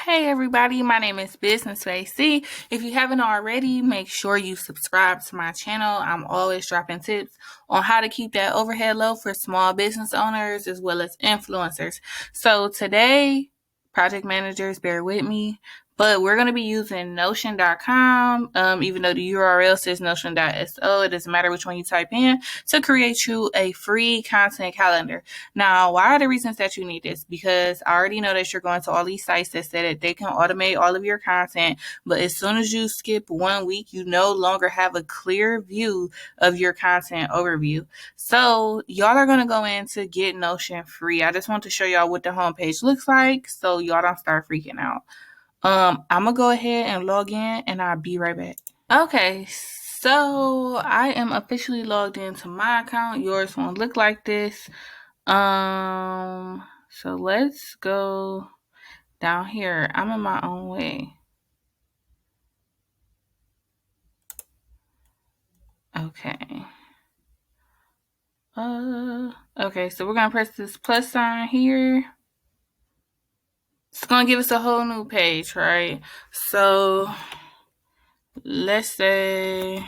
Hey everybody, my name is Business AC. If you haven't already, make sure you subscribe to my channel. I'm always dropping tips on how to keep that overhead low for small business owners as well as influencers. So today, project managers, bear with me, but we're going to be using Notion.com, even though the URL says Notion.so, it doesn't matter which one you type in, to create you a free content calendar. Now, why are the reasons that you need this? Because I already know that you're going to all these sites that say that they can automate all of your content, but as soon as you skip 1 week, you no longer have a clear view of your content overview. So y'all are going to go in to get Notion free. I just want to show y'all what the homepage looks like so y'all don't start freaking out. I'm going to go ahead and log in and I'll be right back. Okay, so I am officially logged into my account. Yours won't look like this. So let's go down here. I'm in my own way. Okay. Okay, so we're gonna press this plus sign here. It's gonna give us a whole new page, right? So let's say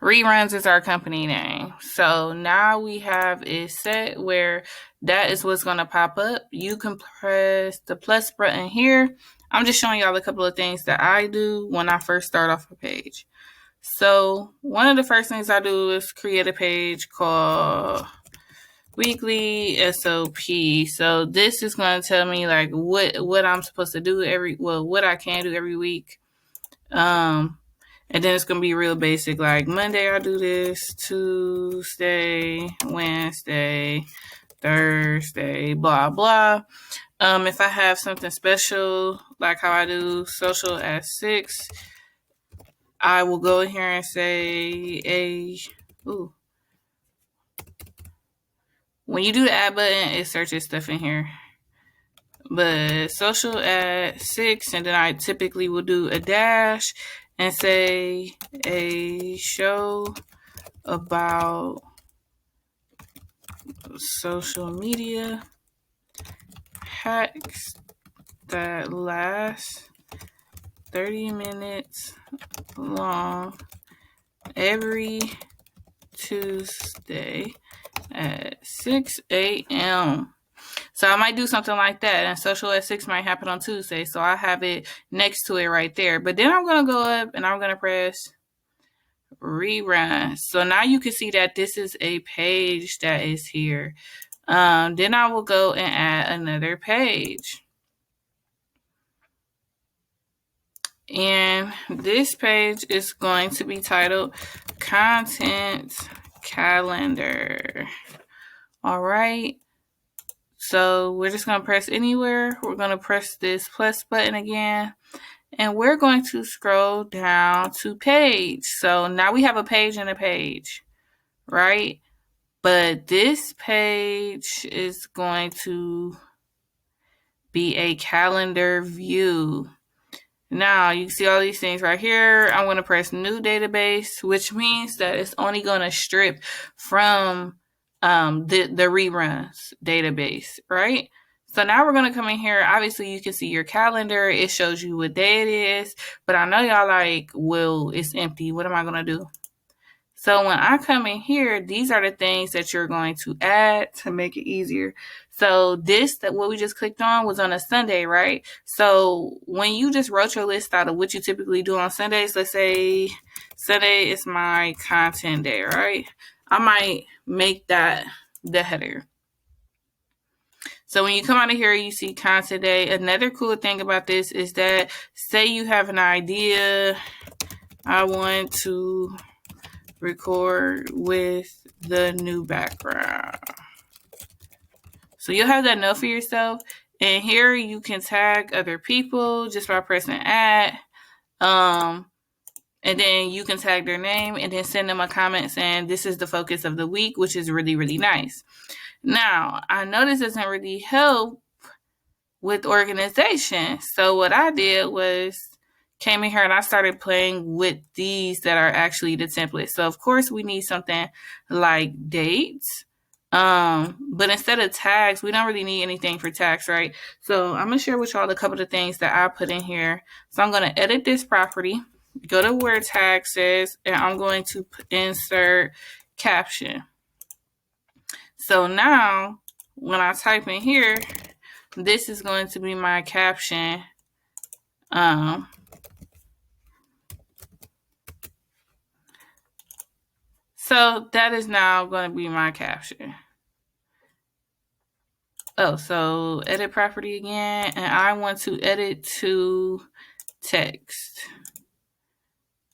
Reruns is our company name. So now we have it set where that is what's going to pop up. You can press the plus button here. I'm just showing y'all a couple of things that I do when I first start off a page. So one of the first things I do is create a page called Weekly SOP. So this is going to tell me like what I'm supposed to do what I can do every week. And then it's going to be real basic, like Monday I do this, Tuesday, Wednesday, Thursday, blah, blah. If I have something special, like how I do social at 6, I will go in here and say when you do the add button, it searches stuff in here. But social at 6, and then I typically will do a dash and say a show about social media hacks that last 30 minutes long every Tuesday at 6 a.m. So I might do something like that, and social at 6 might happen on Tuesday, so I have it next to it right there. But then I'm going to go up and I'm going to press rerun. So now you can see that this is a page that is here. Then I will go and add another page. And this page is going to be titled Content Calendar. All right. So we're just going to press anywhere. We're going to press this plus button again. And we're going to scroll down to page. So now we have a page and a page, right? But this page is going to be a calendar view. Now you can see all these things right here. I'm going to press new database, which means that it's only going to strip from the reruns database, right? So now we're going to come in here. Obviously, you can see your calendar. It shows you what day it is. But I know y'all like, well, it's empty. What am I going to do? So when I come in here, these are the things that you're going to add to make it easier. So what we just clicked on was on a Sunday, right? So when you just wrote your list out of what you typically do on Sundays, let's say Sunday is my content day, right? I might make that the header. So when you come out of here, you see content day. Another cool thing about this is that say you have an idea, I want to record with the new background. So you'll have that note for yourself. And here you can tag other people just by pressing add. And then you can tag their name and then send them a comment saying this is the focus of the week, which is really, really nice. Now, I know this doesn't really help with organization. So what I did was came in here and I started playing with these that are actually the templates. So of course we need something like dates. But instead of tags, we don't really need anything for tags, right? So I'm gonna share with y'all a couple of things that I put in here. So I'm gonna edit this property, go to where tags is, and I'm going to insert caption. So now when I type in here, this is going to be my caption. So that is now going to be my caption. Oh, so edit property again, and I want to edit to text.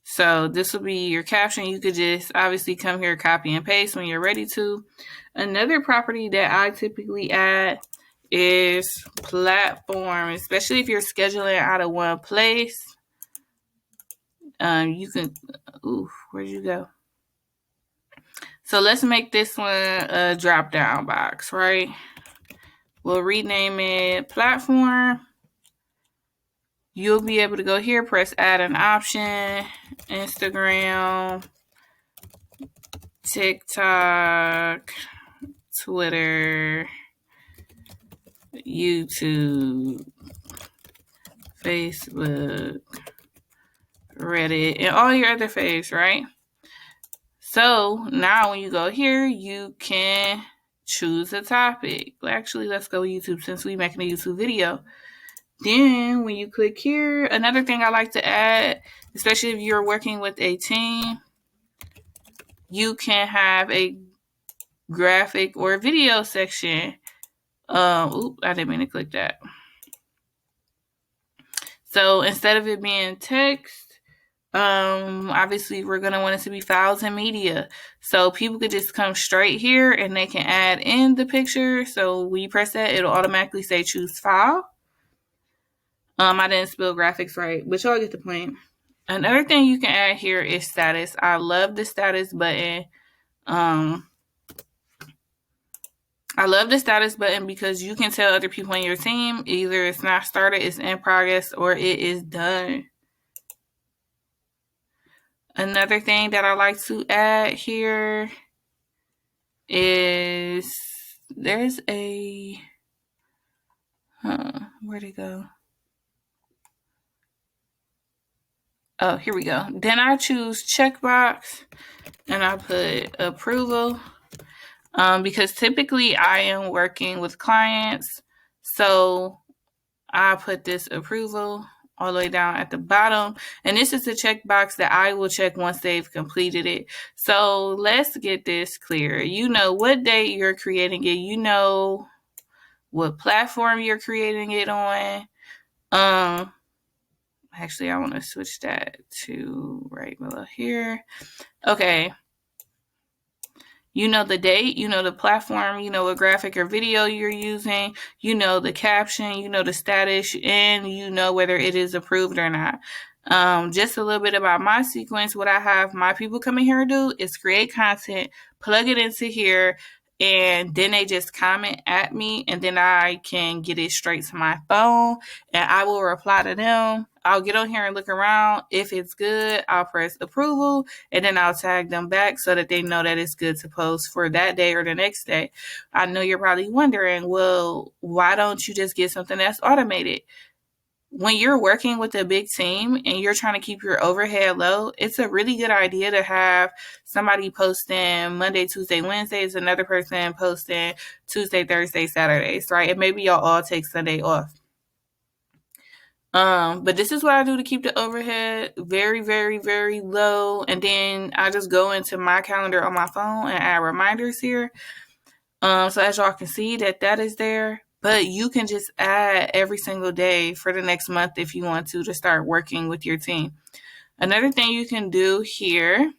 So this will be your caption. You could just obviously come here, copy and paste when you're ready to. Another property that I typically add is platform, especially if you're scheduling out of one place. You can, where'd you go? So let's make this one a drop down box, right? We'll rename it platform. You'll be able to go here, press add an option, Instagram, TikTok, Twitter, YouTube, Facebook, Reddit, and all your other faves, right? So now when you go here, you can choose a topic. Actually, let's go YouTube since we're making a YouTube video. Then when you click here, another thing I like to add, especially if you're working with a team, you can have a graphic or video section. I didn't mean to click that. So instead of it being text, obviously we're going to want it to be files and media. So people could just come straight here and they can add in the picture. So when you press that, it'll automatically say choose file. I didn't spell graphics right, but y'all get the point. Another thing you can add here is status. I love the status button. I love the status button because you can tell other people on your team either it's not started, it's in progress, or it is done. Another thing that I like to add here is there's a, where'd it go? Oh, here we go. Then I choose checkbox and I put approval because typically I am working with clients. So I put this approval all the way down at the bottom. And this is the checkbox that I will check once they've completed it. So let's get this clear. You know what date you're creating it. You know what platform you're creating it on. Actually, I want to switch that to right below here. Okay. You know the date, you know the platform, you know what graphic or video you're using, you know the caption, you know the status, and you know whether it is approved or not. Just a little bit about my sequence. What I have my people come in here and do is create content, plug it into here, and then they just comment at me, and then I can get it straight to my phone, and I will reply to them. I'll get on here and look around. If it's good, I'll press approval, and then I'll tag them back so that they know that it's good to post for that day or the next day. I know you're probably wondering, well, why don't you just get something that's automated? When you're working with a big team and you're trying to keep your overhead low, it's a really good idea to have somebody posting Monday, Tuesday, Wednesdays, another person posting Tuesday, Thursday, Saturdays, right? And maybe y'all all take Sunday off. But this is what I do to keep the overhead very, very, very low. And then I just go into my calendar on my phone and add reminders here. So as y'all can see that is there. But you can just add every single day for the next month if you want to start working with your team. Another thing you can do here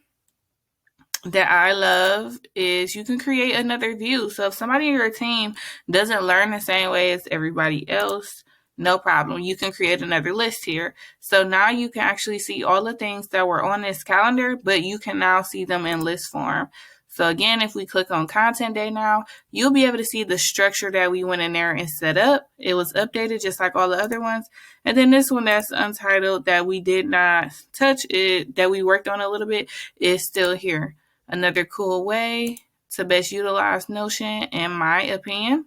that I love is you can create another view. So if somebody in your team doesn't learn the same way as everybody else, no problem. You can create another list here. So now you can actually see all the things that were on this calendar, but you can now see them in list form. So again, if we click on content day now, you'll be able to see the structure that we went in there and set up. It was updated just like all the other ones. And then this one that's untitled that we did not touch it, that we worked on a little bit, is still here. Another cool way to best utilize Notion, in my opinion.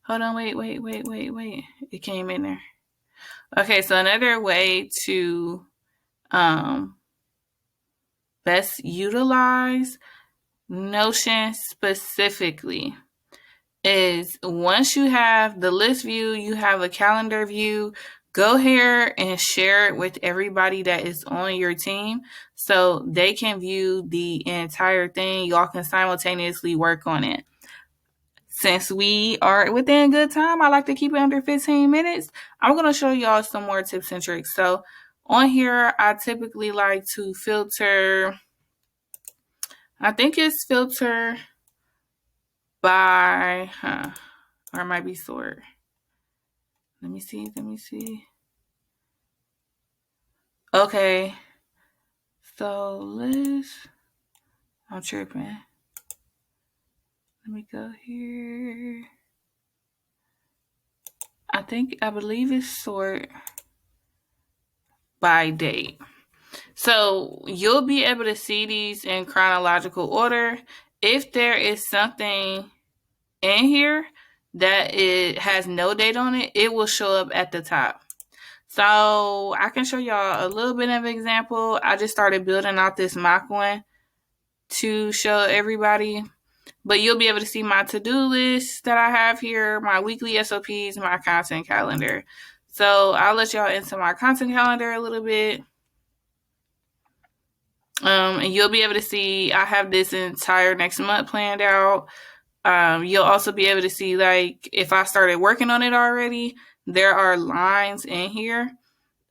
Hold on, wait. It came in there. Okay, so another way to best utilize Notion specifically is once you have the list view, you have a calendar view, go here and share it with everybody that is on your team so they can view the entire thing. Y'all can simultaneously work on it. Since we are within good time, I like to keep it under 15 minutes. I'm going to show y'all some more tips and tricks. So on here, I typically like to filter, I think it's filter by, or it might be sort. Let me see. Okay. So I'm tripping. Let me go here. I believe it's sort by date. So you'll be able to see these in chronological order. If there is something in here that it has no date on it, it will show up at the top. So I can show y'all a little bit of an example. I just started building out this mock one to show everybody. But you'll be able to see my to-do list that I have here, my weekly SOPs, my content calendar. So I'll let y'all into my content calendar a little bit. And you'll be able to see I have this entire next month planned out. You'll also be able to see, like, if I started working on it already, there are lines in here.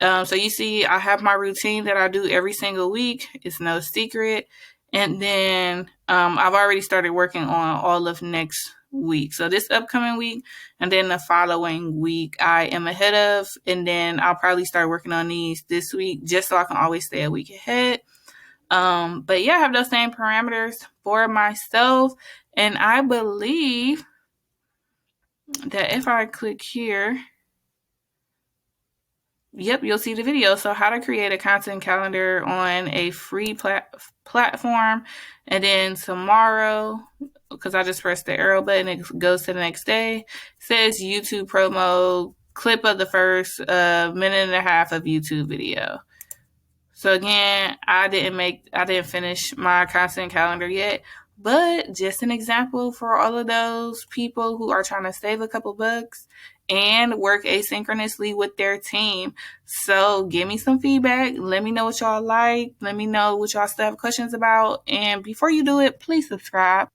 So you see I have my routine that I do every single week. It's no secret. And then I've already started working on all of next week. So this upcoming week and then the following week I am ahead of. And then I'll probably start working on these this week just so I can always stay a week ahead. But yeah, I have those same parameters for myself. And I believe that if I click here, yep, you'll see the video. So how to create a content calendar on a free platform. And then tomorrow, because I just pressed the arrow button, it goes to the next day. It says YouTube promo, clip of the first minute and a half of YouTube video. So again, I didn't finish my content calendar yet, but just an example for all of those people who are trying to save a couple bucks and work asynchronously with their team. So give me some feedback. Let me know what y'all like. Let me know what y'all still have questions about. And before you do it, please subscribe.